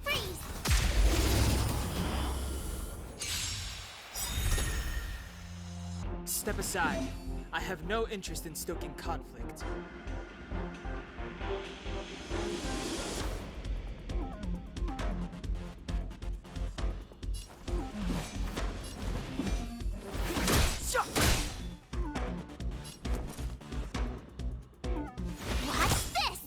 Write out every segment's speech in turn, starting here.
Freeze! Step aside. I have no interest in stoking conflict. What's this?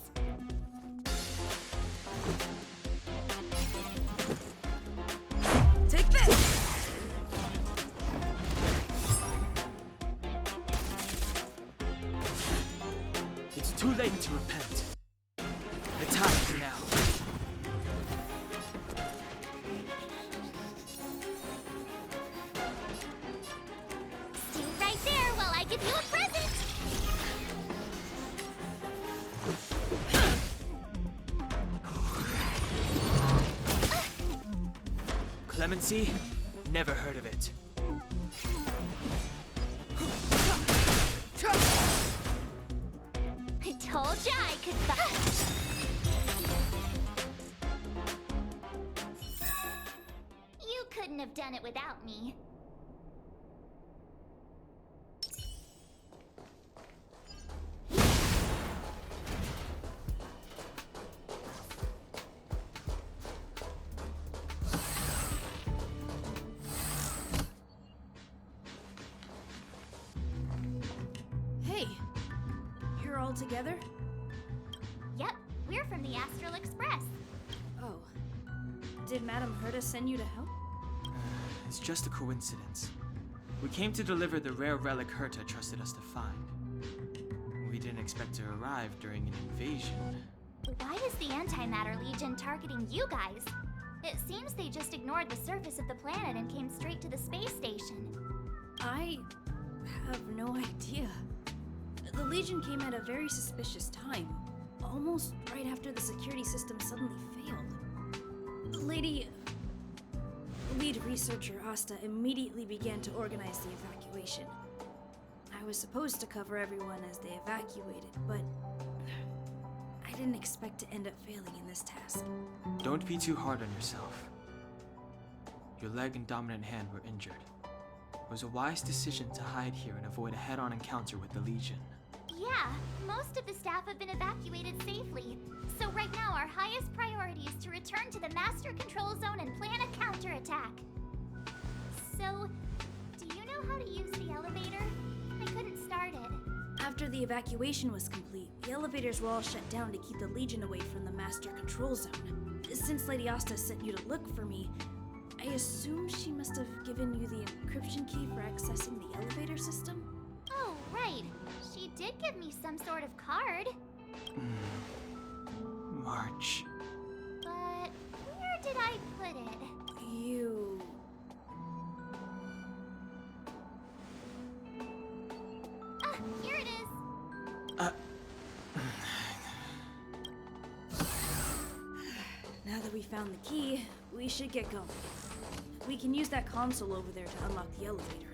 Take this! It's too late to repent. The time is now. Stay right there while I give you a present! Clemency? Never heard of it. I told ya I could You couldn't have done it without me. Hey, you're all together? Yep, we're from the Astral Express. Oh. Did Madame Herta send you to help? It's just a coincidence. We came to deliver the rare relic Herta trusted us to find. We didn't expect to arrive during an invasion. Why is the Antimatter Legion targeting you guys? It seems they just ignored the surface of the planet and came straight to the space station. I have no idea. The Legion came at a very suspicious time, almost right after the security system suddenly failed. Lead researcher Asta immediately began to organize the evacuation. I was supposed to cover everyone as they evacuated, but I didn't expect to end up failing in this task. Don't be too hard on yourself. Your leg and dominant hand were injured. It was a wise decision to hide here and avoid a head-on encounter with the Legion. Yeah, most of the staff have been evacuated safely. So right now our highest priority is to return to the Master Control Zone and plan a counterattack. So, do you know how to use the elevator? I couldn't start it. After the evacuation was complete, the elevators were all shut down to keep the Legion away from the Master Control Zone. Since Lady Asta sent you to look for me, I assume she must have given you the encryption key for accessing the elevator system? Oh, right. She did give me some sort of card. March. But where did I put it? You... Ah, here it is. Now that we found the key, we should get going. We can use that console over there to unlock the elevator.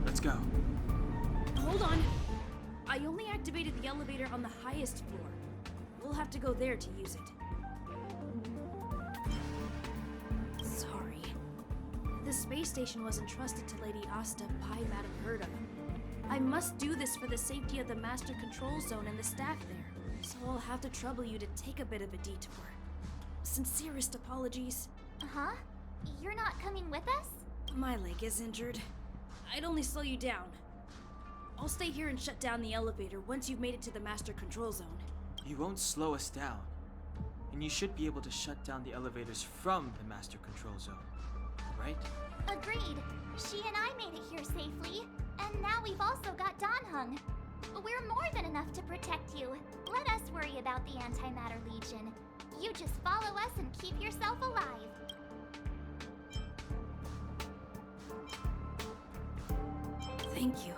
Let's go. Hold on. I only activated the elevator on the highest floor. We'll have to go there to use it. Sorry. The space station was entrusted to Lady Asta by Madame Herta. I must do this for the safety of the Master Control Zone and the staff there, so I'll have to trouble you to take a bit of a detour. Sincerest apologies. Huh? You're not coming with us? My leg is injured. I'd only slow you down. I'll stay here and shut down the elevator once you've made it to the Master Control Zone. You won't slow us down. And you should be able to shut down the elevators from the Master Control Zone. Right? Agreed. She and I made it here safely, and now we've also got Danhung. We're more than enough to protect you. Let us worry about the Antimatter Legion. You just follow us and keep yourself alive. Thank you.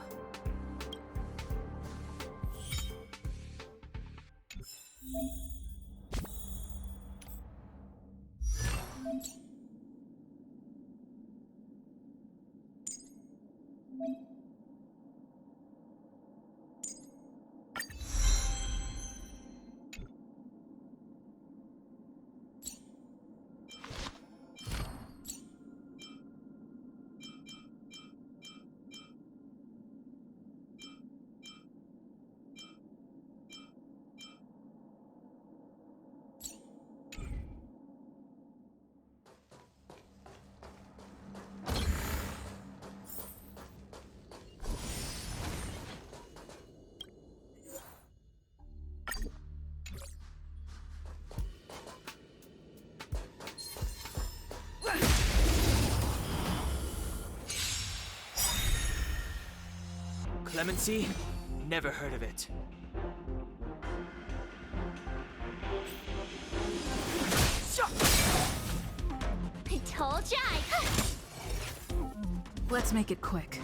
Clemency? Never heard of it. I told ya Let's make it quick.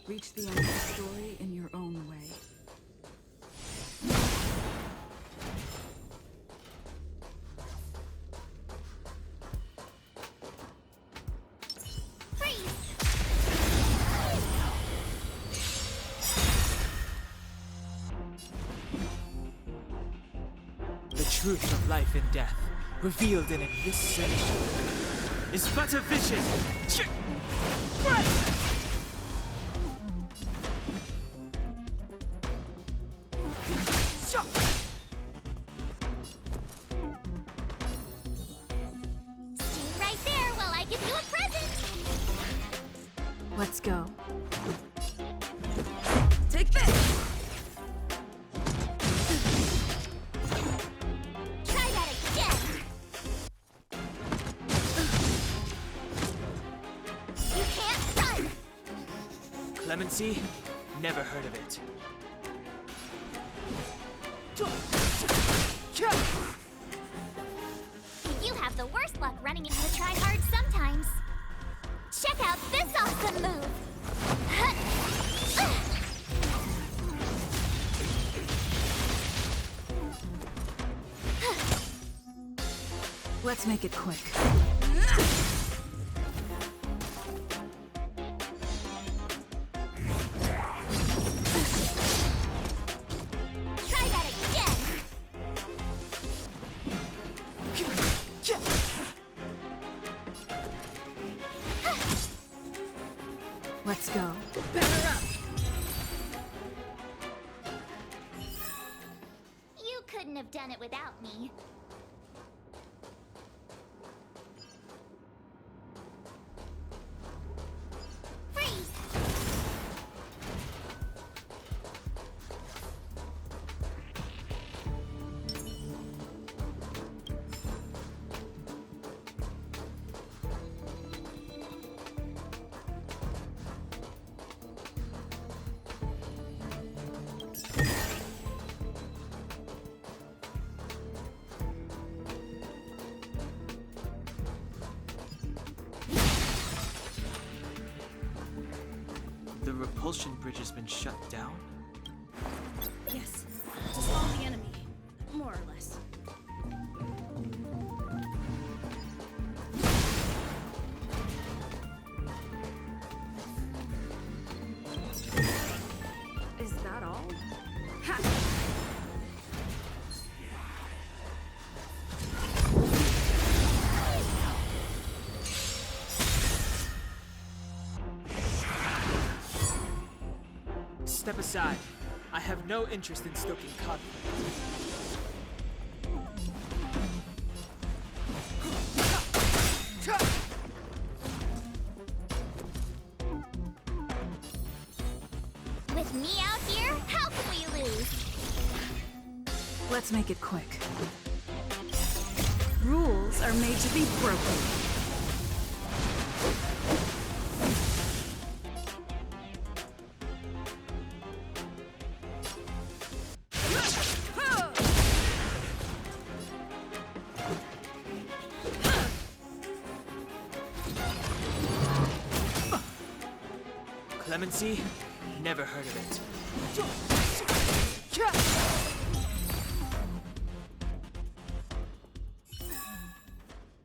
Reach the end of the story in your own way. The truth of life and death, revealed in this century, is but a vision. Stay right there while I give you a present! Let's go. Take this! Try that again! You can't run! Clemency? Never heard of it. You have the worst luck running into the tryhards sometimes. Check out this awesome move! Let's make it quick. Try that again! Let's go. You couldn't have done it without me. Freeze! The repulsion bridge has been shut down? Yes, to slow the enemy, more or less. Is that all? Step aside. I have no interest in stoking conflict. With me out here, how can we lose? Let's make it quick. Rules are made to be broken. Clemency? Never heard of it.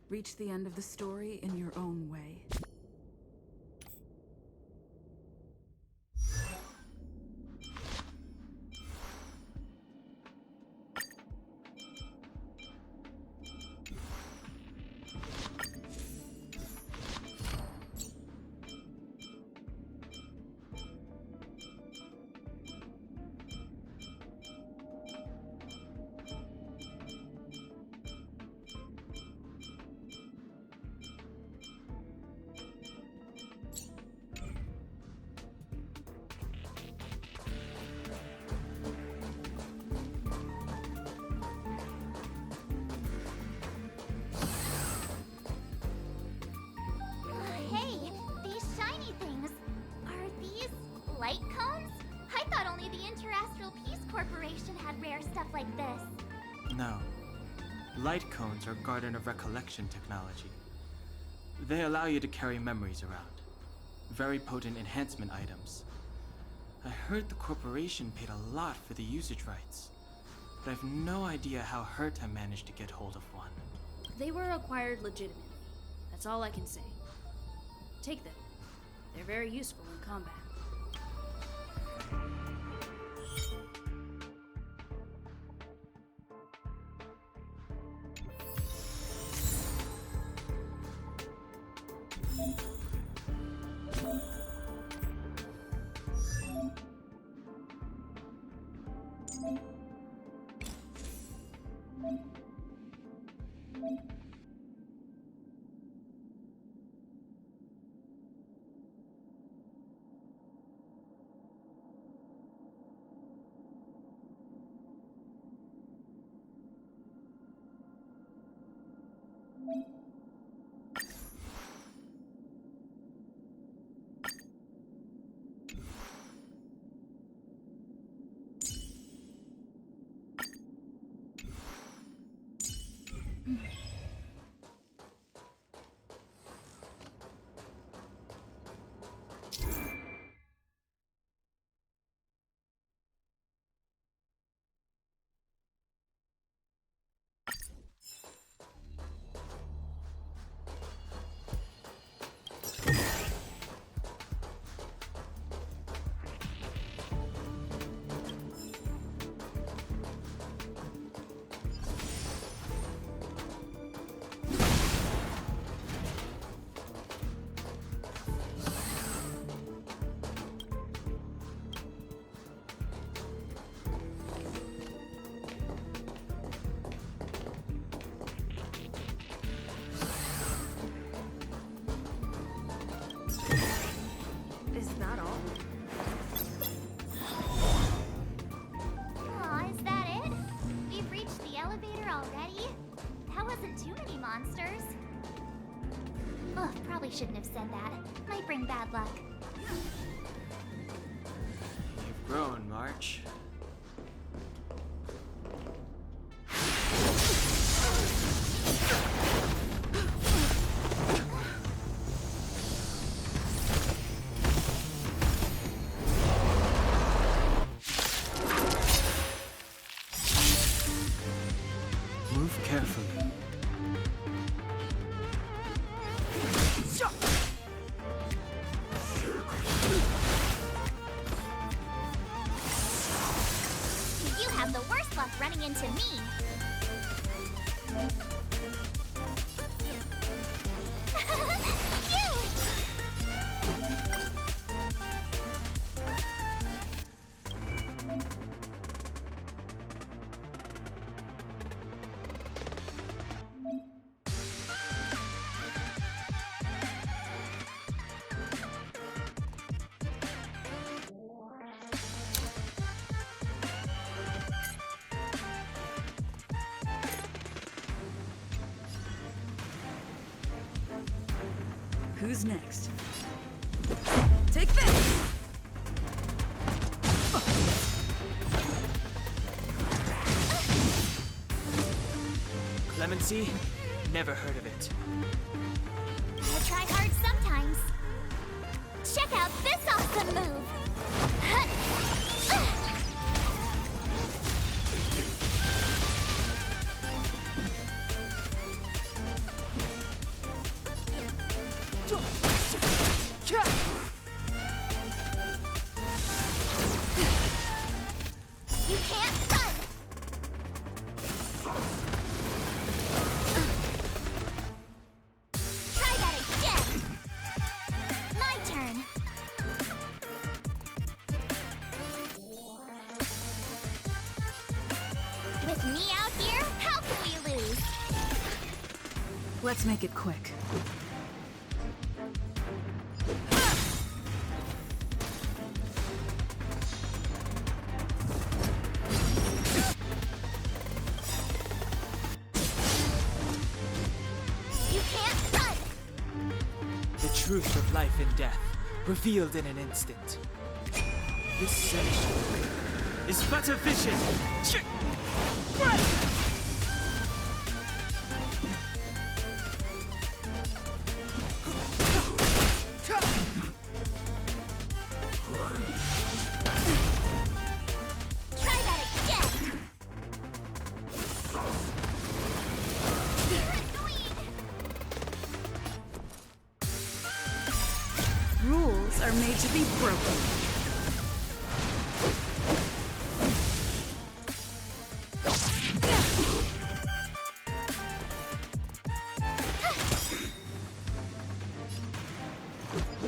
Reach the end of the story in your own way. Hey, these shiny things. Are these light cones? I thought only the Interastral Peace Corporation had rare stuff like this. No. Light cones are Garden of Recollection technology. They allow you to carry memories around. Very potent enhancement items. I heard the corporation paid a lot for the usage rights, but I've no idea how Herta managed to get hold of one. They were acquired legitimately. That's all I can say. Take them. They're very useful in combat. Aw, is that it? We've reached the elevator already? That wasn't too many monsters. Ugh, probably shouldn't have said that. Might bring bad luck. You've grown, March. Move carefully. You have the worst luck running into me. Who's next? Take this! Clemency? Never heard of it. I try hard sometimes. Check out this awesome move! can't run! Try that again! My turn! With me out here, how can we lose? Let's make it quick. You can't run! The truth of life and death, revealed in an instant. This section is but a vision. Try that again! You're annoying! Rules are made to be broken.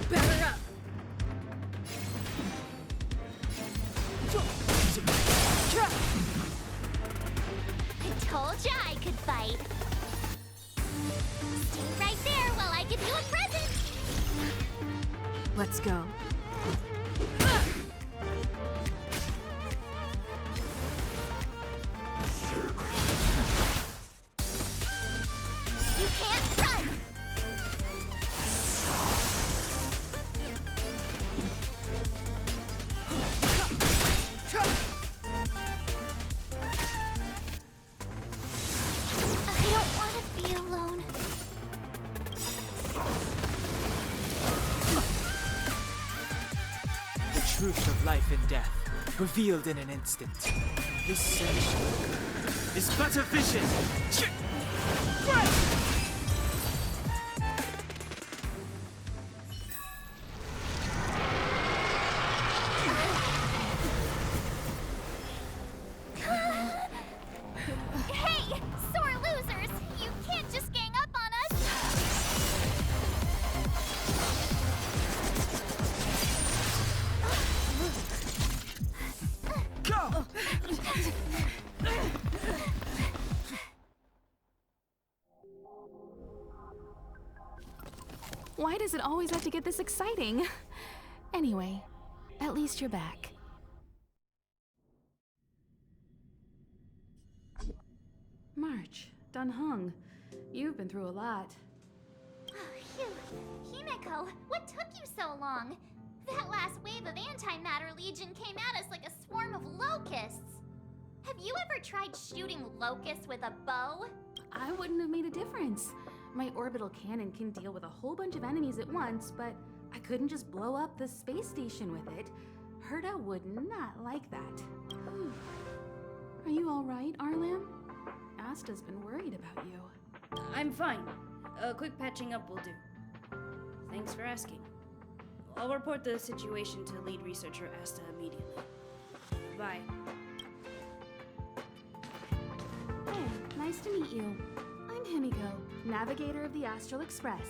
Batter up! I told ya I could fight. Stay right there while I give you a present. Let's go. You can't run. I don't want to be alone. The truth of life and death, revealed in an instant. This section is but a vision. Hey, sore losers! You can't just gang up on us! Go! Why does it always have to get this exciting? Anyway, at least you're back. March, Dunhung, you've been through a lot. Phew. Himeko, what took you so long? That last wave of antimatter legion came at us like a swarm of locusts. Have you ever tried shooting locusts with a bow? I wouldn't have made a difference. My orbital cannon can deal with a whole bunch of enemies at once, but I couldn't just blow up the space station with it. Herta would not like that. Are you all right, Arlam? Asta's been worried about you. I'm fine. A quick patching up will do. Thanks for asking. I'll report the situation to lead researcher Asta immediately. Bye. Hey, nice to meet you. I'm Himiko, navigator of the Astral Express.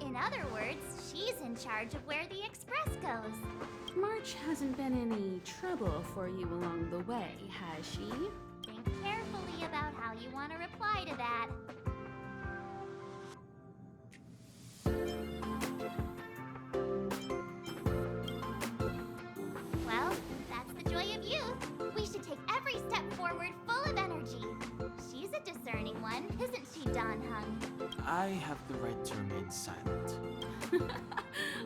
In other words, she's in charge of where the express goes. March hasn't been any trouble for you along the way, has she? Think carefully about how you want to reply to that. Well, that's the joy of youth. We should take every step forward full of energy. She's a discerning one, isn't she, Donhung? I have the right to remain silent.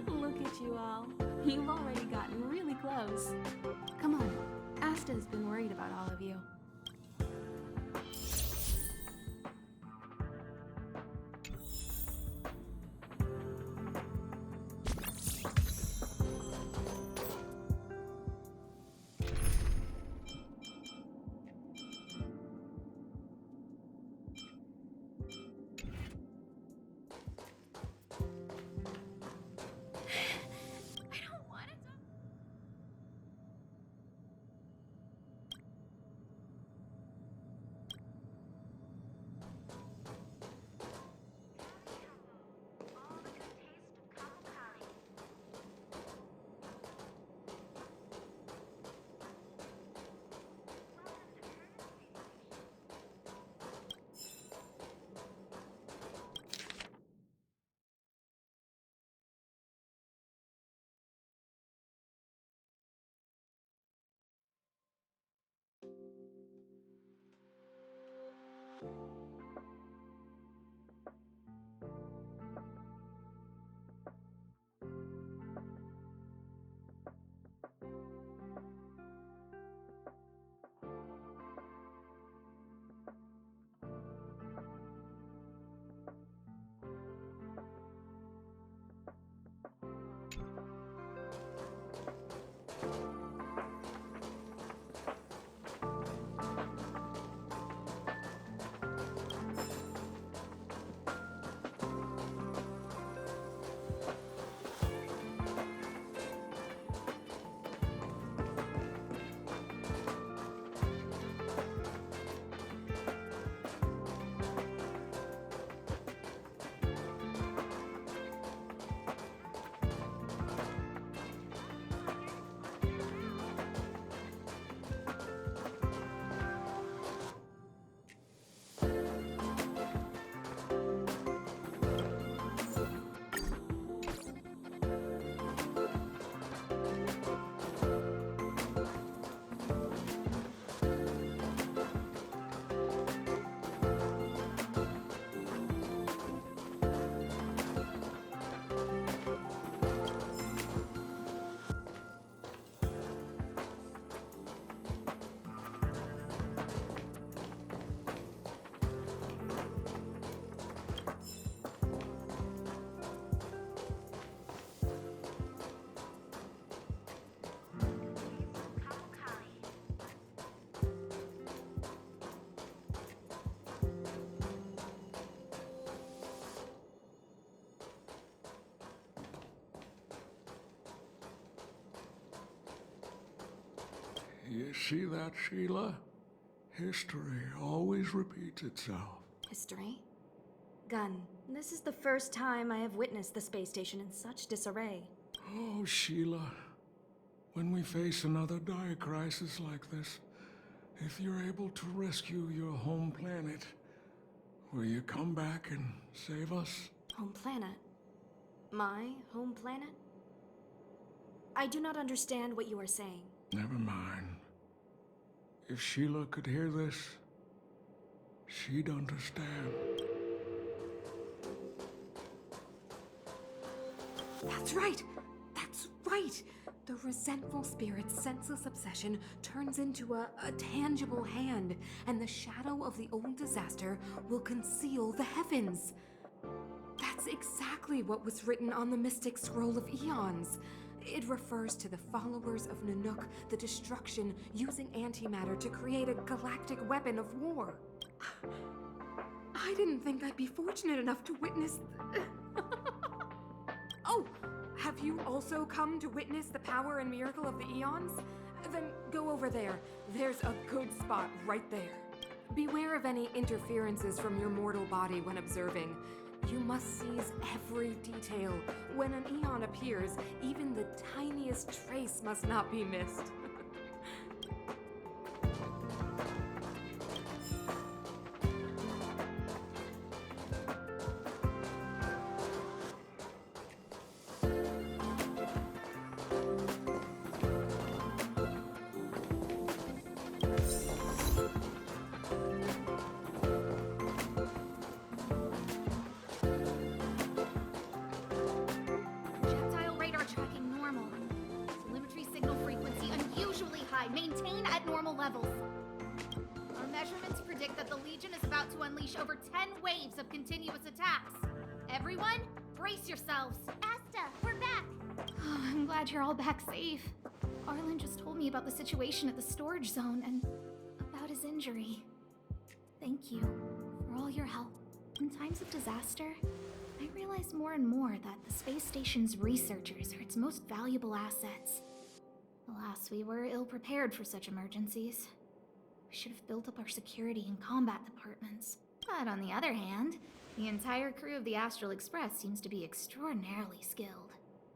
Look at you all. You've already gotten really close. Come on, Asta's been worried about all of you. You see that, Sheila? History always repeats itself. History? Gun, this is the first time I have witnessed the space station in such disarray. Oh, Sheila. When we face another dire crisis like this, if you're able to rescue your home planet, will you come back and save us? Home planet? My home planet? I do not understand what you are saying. Never mind. If Sheila could hear this, she'd understand. That's right! That's right! The resentful spirit's senseless obsession turns into a tangible hand, and the shadow of the old disaster will conceal the heavens. That's exactly what was written on the Mystic Scroll of Eons. It refers to the followers of Nanook, the destruction using antimatter to create a galactic weapon of war. I didn't think I'd be fortunate enough to witness... Oh, have you also come to witness the power and miracle of the Eons? Then go over there. There's a good spot right there. Beware of any interferences from your mortal body when observing. You must seize every detail. When an Eon appears, even the tiniest trace must not be missed. Projectile radar tracking normal. Telemetry signal frequency unusually high. Maintain at normal levels. Our measurements predict that the Legion is about to unleash over 10 waves of continuous attacks. Everyone, brace yourselves. Asta, we're back. Oh, I'm glad you're all back safe. Arlen just told me about the situation at the storage zone and about his injury. Thank you for all your help. In times of disaster, I realize more and more that the space station's researchers are its most valuable assets. Alas, we were ill-prepared for such emergencies. We should have built up our security and combat departments. But on the other hand, the entire crew of the Astral Express seems to be extraordinarily skilled.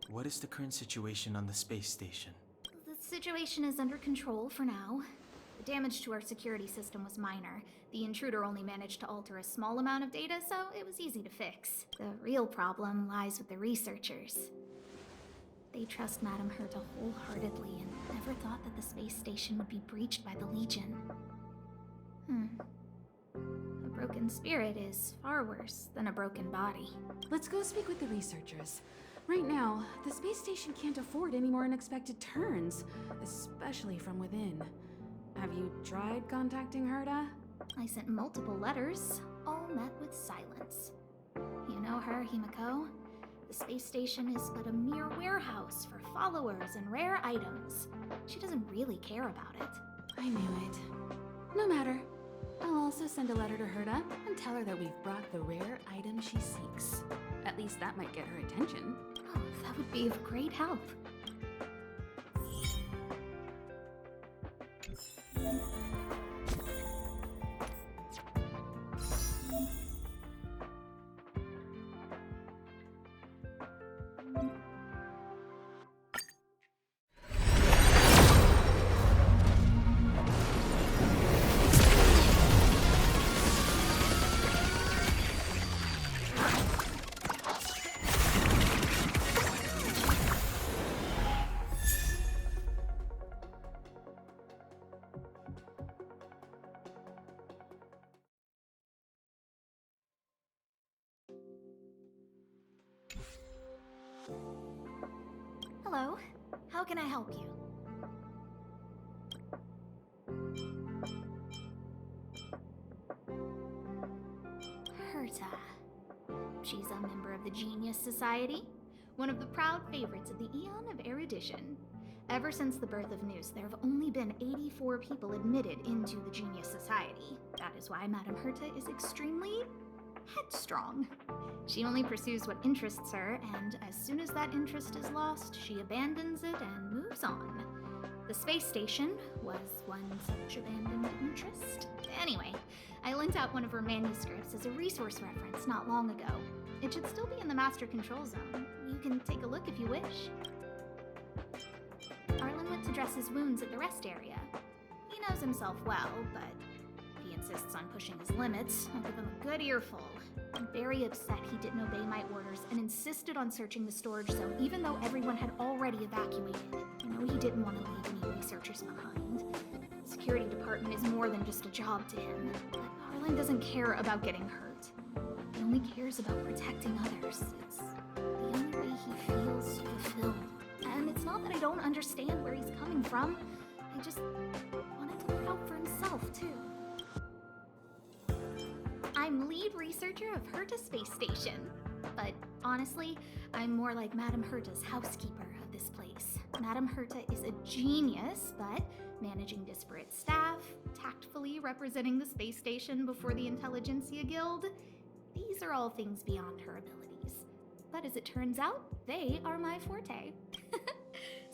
What is the current situation on the space station? The situation is under control for now. The damage to our security system was minor. The intruder only managed to alter a small amount of data, so it was easy to fix. The real problem lies with the researchers. They trust Madame Herta wholeheartedly and never thought that the space station would be breached by the Legion. A broken spirit is far worse than a broken body. Let's go speak with the researchers. Right now, the space station can't afford any more unexpected turns, especially from within. Have you tried contacting Herta? I sent multiple letters, all met with silence. You know her, Himiko? The space station is but a mere warehouse for followers and rare items. She doesn't really care about it. I knew it. No matter. I'll also send a letter to Herta and tell her that we've brought the rare item she seeks. At least that might get her attention. Oh, that would be of great help. Hello, how can I help you? Herta. She's a member of the Genius Society, one of the proud favorites of the Eon of Erudition. Ever since the birth of News, there have only been 84 people admitted into the Genius Society. That is why Madame Herta is extremely headstrong. She only pursues what interests her, and as soon as that interest is lost, she abandons it and moves on. The space station was one such abandoned interest. Anyway, I lent out one of her manuscripts as a resource reference not long ago. It should still be in the Master Control Zone. You can take a look if you wish. Arlen went to dress his wounds at the rest area. He knows himself well, but if he insists on pushing his limits, I'll give him a good earful. I'm very upset he didn't obey my orders and insisted on searching the storage zone even though everyone had already evacuated. I know he didn't want to leave any researchers behind. The security department is more than just a job to him. But Arlen doesn't care about getting hurt. He only cares about protecting others. It's the only way he feels fulfilled. And it's not that I don't understand where he's coming from. I just wanted to look out for himself, too. I'm lead researcher of Herta Space Station. But honestly, I'm more like Madame Herta's housekeeper of this place. Madame Herta is a genius, but managing disparate staff, tactfully representing the space station before the Intelligentsia Guild, these are all things beyond her abilities. But as it turns out, they are my forte.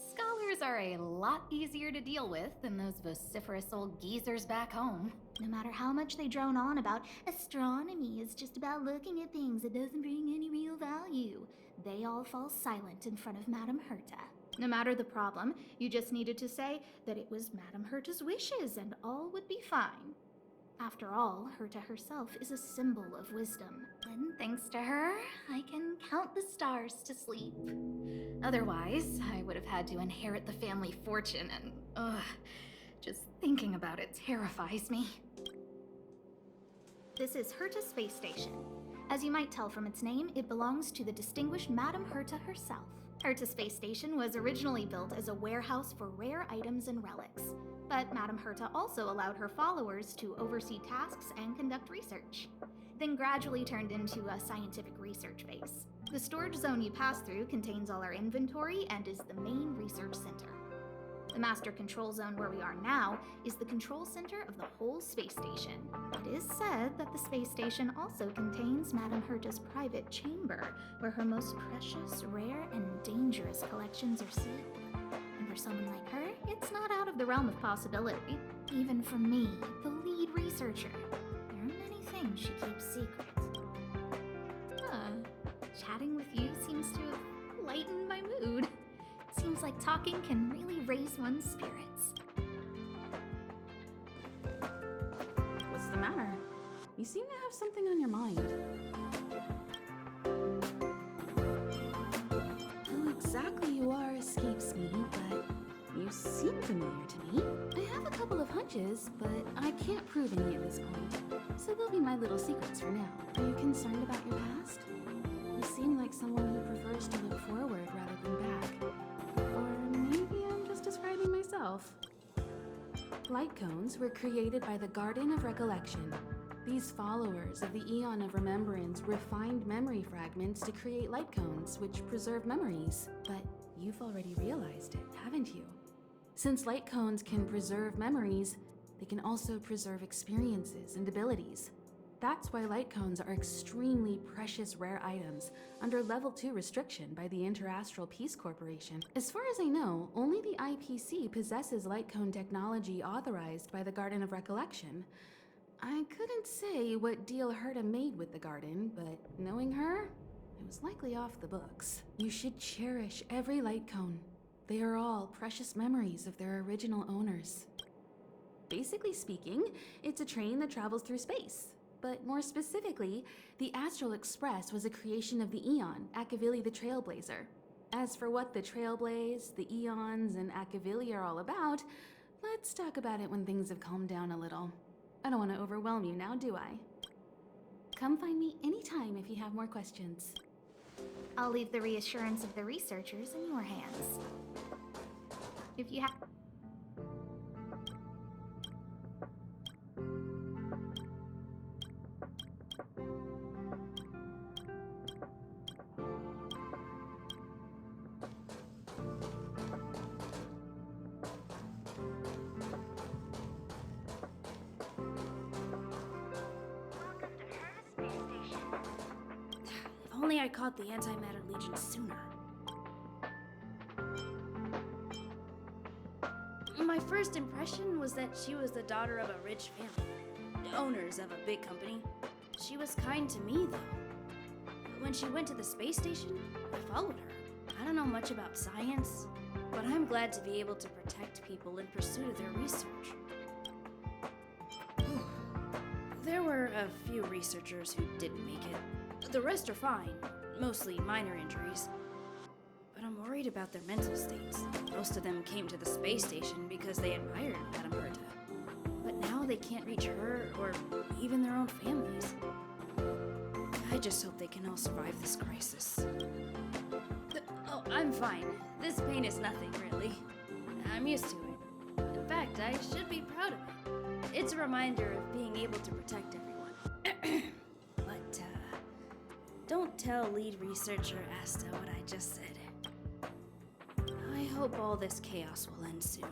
Scholars are a lot easier to deal with than those vociferous old geezers back home. No matter how much they drone on about astronomy is just about looking at things that doesn't bring any real value, they all fall silent in front of Madame Herta. No matter the problem, you just needed to say that it was Madame Herta's wishes and all would be fine. After all, Herta herself is a symbol of wisdom. And thanks to her, I can count the stars to sleep. Otherwise, I would have had to inherit the family fortune and, just thinking about it terrifies me. This is Herta Space Station. As you might tell from its name, it belongs to the distinguished Madame Herta herself. Herta Space Station was originally built as a warehouse for rare items and relics. But Madame Herta also allowed her followers to oversee tasks and conduct research, then gradually turned into a scientific research base. The storage zone you pass through contains all our inventory and is the main research center. The Master Control Zone where we are now is the control center of the whole space station. It is said that the space station also contains Madame Herta's private chamber, where her most precious, rare, and dangerous collections are sealed. And for someone like her, it's not out of the realm of possibility. Even for me, the lead researcher, there are many things she keeps secret. Chatting with you seems to have lightened my mood. Seems like talking can really raise one's spirits. What's the matter? You seem to have something on your mind. Who exactly you are escapes me, but you seem familiar to me. I have a couple of hunches, but I can't prove any at this point. So they'll be my little secrets for now. Are you concerned about your past? You seem like someone who prefers to look forward rather than back. Or maybe I'm just describing myself. Light cones were created by the Garden of Recollection. These followers of the Eon of Remembrance refined memory fragments to create light cones, which preserve memories. But you've already realized it, haven't you? Since light cones can preserve memories, they can also preserve experiences and abilities. That's why light cones are extremely precious rare items under Level 2 restriction by the Interastral Peace Corporation. As far as I know, only the IPC possesses light cone technology authorized by the Garden of Recollection. I couldn't say what deal Herta made with the Garden, but knowing her, it was likely off the books. You should cherish every light cone. They are all precious memories of their original owners. Basically speaking, it's a train that travels through space. But more specifically, the Astral Express was a creation of the Eon, Akavili the Trailblazer. As for what the Trailblaze, the Eons, and Akavili are all about, let's talk about it when things have calmed down a little. I don't want to overwhelm you now, do I? Come find me anytime if you have more questions. I'll leave the reassurance of the researchers in your hands. If you have... If only I caught the Antimatter Legion sooner. My first impression was that she was the daughter of a rich family, owners of a big company. She was kind to me, though. When she went to the space station, I followed her. I don't know much about science, but I'm glad to be able to protect people in pursuit of their research. There were a few researchers who didn't make it. The rest are fine, mostly minor injuries. But I'm worried about their mental states. Most of them came to the space station because they admired Madame Herta. But now they can't reach her or even their own families. I just hope they can all survive this crisis. Oh, I'm fine. This pain is nothing, really. I'm used to it. In fact, I should be proud of it. It's a reminder of being able to protect everyone. But, don't tell lead researcher Asta what I just said. I hope all this chaos will end soon.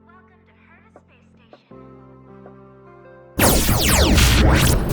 Welcome to Herta Space Station.